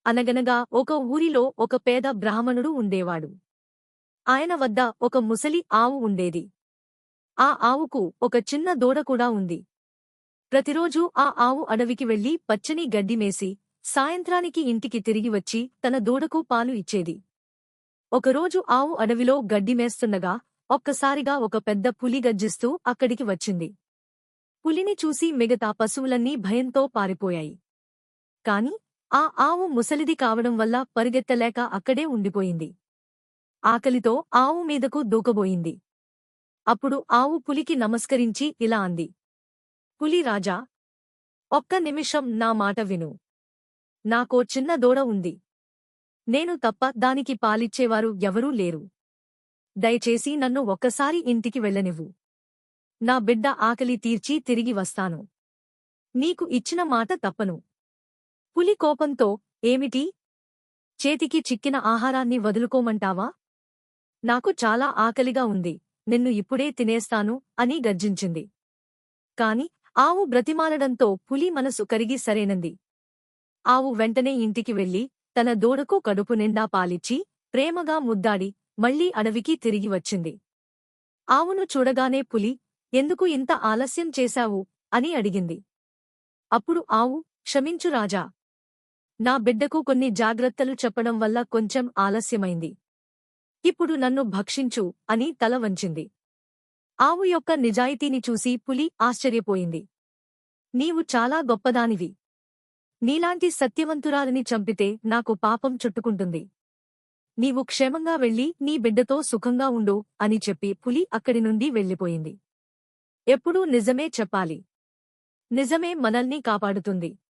అనగనగా ఒక ఊరిలో ఒక పేద బ్రాహ్మణుడు ఉండేవాడు. ఆయన వద్ద ఒక ముసలి ఆవు ఉండేది. ఆ ఆవుకు ఒక చిన్న దూడ కూడా ఉంది. ప్రతిరోజూ ఆ ఆవు అడవికి వెళ్లి పచ్చని గడ్డి మేసి, సాయంత్రానికి ఇంటికి తిరిగి వచ్చి తన దూడకు పాలు ఇచ్చేది. ఒకరోజు ఆవు అడవిలో గడ్డి మేస్తుండగా ఒక్కసారిగా ఒక పెద్ద పులి గర్జిస్తూ అక్కడికి వచ్చింది. పులిని చూసి మిగతా పశువులన్నీ భయంతో పారిపోయాయి. కాని ఆ ఆవు ముసలిది కావడం వల్ల పరుగెత్తలేక అక్కడే ఉండిపోయింది. ఆకలితో ఆవు మీదకు దూకబోయింది. అప్పుడు ఆవు పులికి నమస్కరించి ఇలా అంది. పులి రాజా, ఒక్క నిమిషం నా మాట విను. నాకో చిన్న దూడ ఉంది. నేను తప్ప దానికి పాలిచ్చేవారు ఎవరూ లేరు. దయచేసి నన్ను ఒక్కసారి ఇంటికి వెళ్ళనివ్వు. నా బిడ్డ ఆకలి తీర్చి తిరిగి వస్తాను. నీకు ఇచ్చిన మాట తప్పను. పులి కోపంతో, ఏమిటి? చేతికి చిక్కిన ఆహారాన్ని వదులుకోమంటావా? నాకు చాలా ఆకలిగా ఉంది. నిన్ను ఇప్పుడే తినేస్తాను అని గర్జించింది. కాని ఆవు బ్రతిమాలడంతో పులి మనసు కరిగి సరేనంది. ఆవు వెంటనే ఇంటికి వెళ్లి తన దూడకు కడుపు నిండా పాలిచ్చి ప్రేమగా ముద్దాడి మళ్లీ అడవికి తిరిగి వచ్చింది. ఆవును చూడగానే పులి, ఎందుకు ఇంత ఆలస్యం చేశావు అని అడిగింది. అప్పుడు ఆవు, క్షమించు రాజా. నా బిడ్డకు కొన్ని జాగ్రత్తలు చెప్పడం వల్ల కొంచెం ఆలస్యమైంది. ఇప్పుడు నన్ను భక్షించు అని తల వంచింది. ఆవు యొక్క నిజాయితీని చూసి పులి ఆశ్చర్యపోయింది. నీవు చాలా గొప్పదానివి. నీలాంటి సత్యవంతురాలిని చంపితే నాకు పాపం చుట్టుకుంటుంది. నీవు క్షేమంగా వెళ్ళి నీ బిడ్డతో సుఖంగా ఉండు అని చెప్పి పులి అక్కడి నుండి వెళ్ళిపోయింది. ఎప్పుడూ నిజమే చెప్పాలి. నిజమే మనల్ని కాపాడుతుంది.